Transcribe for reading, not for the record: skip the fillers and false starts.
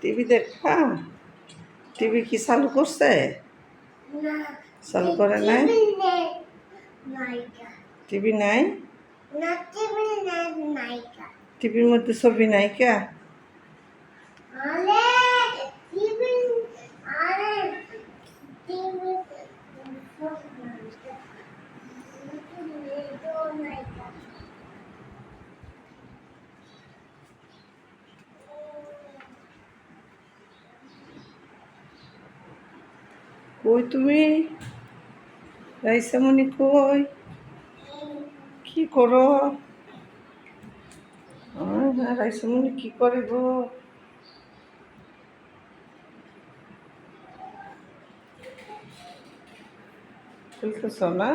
TV দেখা? TV কি চালু করছে? না, চালু করে নাই? নায়িকা টিভি নাই? না, টিভি নায়িকা টিভির মধ্যে ছবি নায়িকা? আরে টিভি আরে টিভি নায়িকা কই তুমি? রাইসামণি কই? কি করো? রাইসামণি কি করে গো? খেলতেছ না?